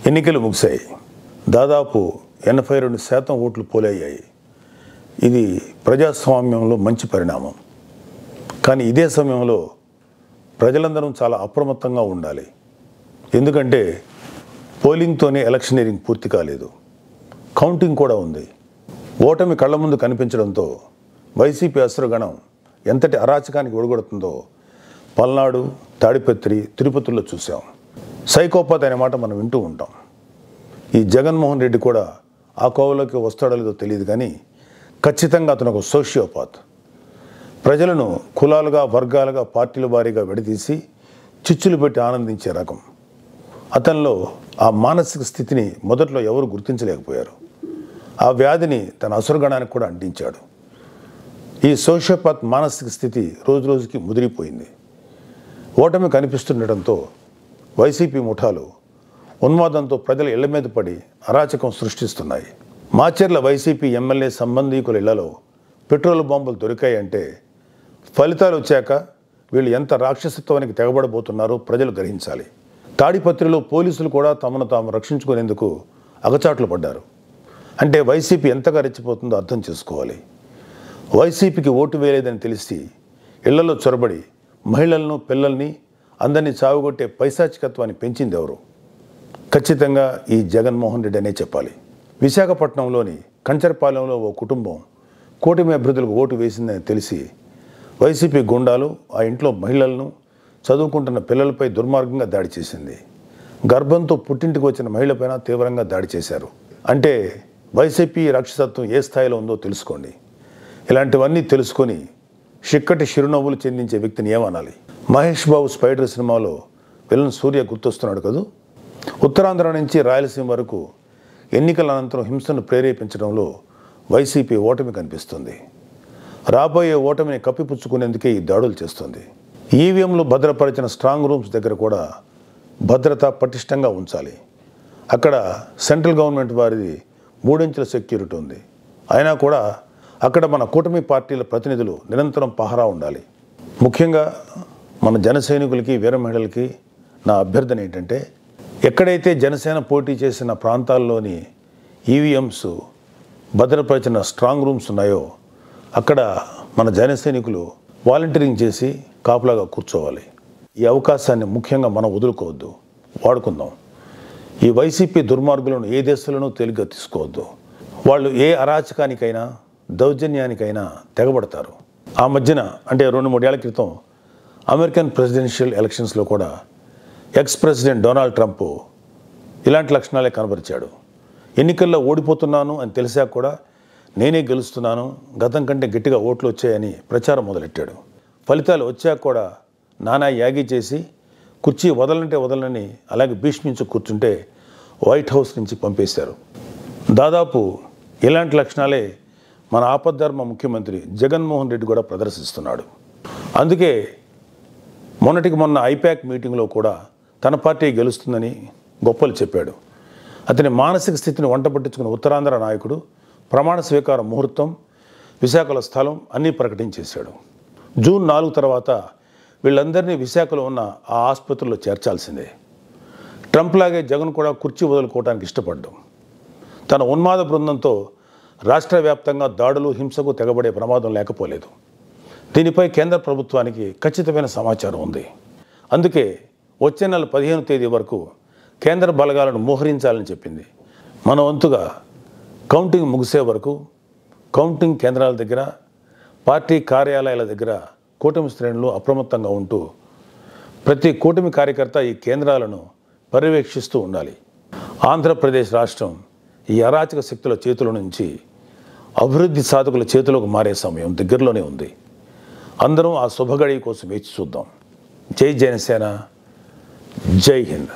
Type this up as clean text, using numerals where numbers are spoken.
ఎన్నికలు ముగిశాయి. దాదాపు 82% ఓట్లు పోలయ్యాయి. ఇది ప్రజాస్వామ్యంలో మంచి పరిణామం. కానీ ఇదే సమయంలో ప్రజలందరం చాలా అప్రమత్తంగా ఉండాలి. ఎందుకంటే పోలింగ్తోనే ఎలక్షనీరింగ్ పూర్తి కాలేదు, కౌంటింగ్ కూడా ఉంది. ఓటమి కళ్ళ ముందు కనిపించడంతో వైసీపీ అసురగణం ఎంతటి అరాచకానికి ఒడిగొడుతుందో పల్నాడు, తాడిపత్రి, తిరుపతిలో చూసాం. సైకోపాత్ అనే మాట మనం వింటూ ఉంటాం. ఈ జగన్మోహన్ రెడ్డి కూడా ఆ కోవలోకి వస్తాడో లేదో తెలియదు, కానీ ఖచ్చితంగా అతను ఒక సోషియోపాత్. ప్రజలను కులాలుగా, వర్గాలుగా, పార్టీల వారీగా విడదీసి చిచ్చులు పెట్టి ఆనందించే రకం. అతనిలో ఆ మానసిక స్థితిని మొదట్లో ఎవరు గుర్తించలేకపోయారు. ఆ వ్యాధిని తన అసురగణానికి కూడా అంటించాడు. ఈ సోషియోపాత్ మానసిక స్థితి రోజు రోజుకి ముదిరిపోయింది. ఓటమి కనిపిస్తుండటంతో వైసీపీ ముఠాలు ఉన్మాదంతో ప్రజల ఇళ్ల మీద పడి అరాచకం సృష్టిస్తున్నాయి. మాచర్ల వైసీపీ ఎమ్మెల్యే సంబంధీకుల ఇళ్లలో పెట్రోల్ బాంబులు దొరికాయంటే ఫలితాలు వచ్చాక వీళ్ళు ఎంత రాక్షసత్వానికి తెగబడబోతున్నారో ప్రజలు గ్రహించాలి. తాడిపత్రిలో పోలీసులు కూడా తమను తాము రక్షించుకునేందుకు అగచాట్లు పడ్డారు. అంటే వైసీపీ ఎంతగా రెచ్చిపోతుందో అర్థం చేసుకోవాలి. వైసీపీకి ఓటు వేయలేదని తెలిసి ఇళ్లలో చొరబడి మహిళలను, పిల్లల్ని అందరినీ చావుగొట్టే పైశాచికత్వాన్ని పెంచింది ఎవరు? ఖచ్చితంగా ఈ జగన్మోహన్ రెడ్డి అనే చెప్పాలి. విశాఖపట్నంలోని కంచరపాలెంలో ఓ కుటుంబం కూటమి అభ్యర్థులకు ఓటు వేసిందని తెలిసి వైసీపీ గుండాలు ఆ ఇంట్లో మహిళలను, చదువుకుంటున్న పిల్లలపై దుర్మార్గంగా దాడి చేసింది. గర్భంతో పుట్టింటికి వచ్చిన మహిళపైన తీవ్రంగా దాడి చేశారు. అంటే వైసీపీ రాక్షసత్వం ఏ స్థాయిలో ఉందో తెలుసుకోండి. ఇలాంటివన్నీ తెలుసుకొని చిక్కటి చిరునవ్వులు చెందించే వ్యక్తిని ఏమనాలి? మహేష్ బాబు స్పైడర్ సినిమాలో విలన్ సూర్య గుర్తొస్తున్నాడు కదూ. ఉత్తరాంధ్ర నుంచి రాయలసీమ వరకు ఎన్నికల అనంతరం హింసను ప్రేరేపించడంలో వైసీపీ ఓటమి కనిపిస్తుంది. రాబోయే ఓటమిని కప్పిపుచ్చుకునేందుకే ఈ దాడులు చేస్తుంది. ఈవీఎంలు భద్రపరిచిన స్ట్రాంగ్ రూమ్స్ దగ్గర కూడా భద్రత పటిష్టంగా ఉంచాలి. అక్కడ సెంట్రల్ గవర్నమెంట్ వారిది 3 ఇంచుల సెక్యూరిటీ ఉంది. అయినా కూడా అక్కడ మన కూటమి పార్టీల ప్రతినిధులు నిరంతరం పహరా ఉండాలి. ముఖ్యంగా మన జన సైనికులకి, వీర మహిళలకి నా అభ్యర్థన ఏంటంటే, ఎక్కడైతే జనసేన పోటీ చేసిన ప్రాంతాల్లోని ఈవీఎంస్ భద్రపరిచిన స్ట్రాంగ్ రూమ్స్ ఉన్నాయో అక్కడ మన జన సైనికులు వాలంటీరింగ్ చేసి కాపులాగా కూర్చోవాలి. ఈ అవకాశాన్ని ముఖ్యంగా మనం వదులుకోవద్దు, వాడుకుందాం. ఈ వైసీపీ దుర్మార్గులను ఏ దేశంలోనూ తేలిగ్గా తీసుకోవద్దు. వాళ్ళు ఏ అరాచకానికైనా, దౌర్జన్యానికైనా తెగబడతారు. ఆ మధ్యన అంటే 2-3 ఏళ్ల క్రితం అమెరికన్ ప్రెసిడెన్షియల్ ఎలక్షన్స్లో కూడా ఎక్స్ ప్రెసిడెంట్ డొనాల్డ్ ట్రంప్ ఇలాంటి లక్షణాలే కనబరిచాడు. ఎన్నికల్లో ఓడిపోతున్నాను అని తెలిసాక కూడా నేనే గెలుస్తున్నాను, గతం కంటే గట్టిగా ఓట్లు వచ్చాయని ప్రచారం మొదలెట్టాడు. ఫలితాలు వచ్చాక కూడా నానా యాగి చేసి కుర్చీ వదలంటే వదలని అలాగే భీష్మించి కూర్చుంటే వైట్ హౌస్ నుంచి పంపేశారు. దాదాపు ఇలాంటి లక్షణాలే మన ఆపద్ధర్మ ముఖ్యమంత్రి జగన్మోహన్ రెడ్డి కూడా ప్రదర్శిస్తున్నాడు. అందుకే మొన్నటికి మొన్న ఐపాక్ మీటింగ్లో కూడా తన పార్టీ గెలుస్తుందని గొప్పలు చెప్పాడు. అతని మానసిక స్థితిని వంట పట్టించుకున్న ఉత్తరాంధ్ర నాయకుడు ప్రమాణ స్వీకార ముహూర్తం, విశాఖలో స్థలం అన్నీ ప్రకటించేశాడు. జూన్ 4 తర్వాత వీళ్ళందరినీ విశాఖలో ఉన్న ఆ ఆసుపత్రిలో చేర్చాల్సిందే. ట్రంప్ లాగే జగన్ కూడా కుర్చీ వదులుకోవడానికి ఇష్టపడ్డాం. తన ఉన్మాద బృందంతో రాష్ట్ర వ్యాప్తంగా దాడులు, హింసకు తెగబడే ప్రమాదం లేకపోలేదు. దీనిపై కేంద్ర ప్రభుత్వానికి ఖచ్చితమైన సమాచారం ఉంది. అందుకే వచ్చే నెల 15వ తేదీ వరకు కేంద్ర బలగాలను మోహరించాలని చెప్పింది. మన వంతుగా కౌంటింగ్ ముగిసే వరకు కౌంటింగ్ కేంద్రాల దగ్గర, పార్టీ కార్యాలయాల దగ్గర కూటమి శ్రేణులు అప్రమత్తంగా ఉంటూ ప్రతి కూటమి కార్యకర్త ఈ కేంద్రాలను పర్యవేక్షిస్తూ ఉండాలి. ఆంధ్రప్రదేశ్ రాష్ట్రం ఈ అరాచక శక్తుల చేతుల నుంచి అభివృద్ధి సాధకుల చేతులకు మారే సమయం దగ్గరలోనే ఉంది. అందరం ఆ శుభగడి కోసం వేచి చూద్దాం. జై జనసేన, జై హింద్.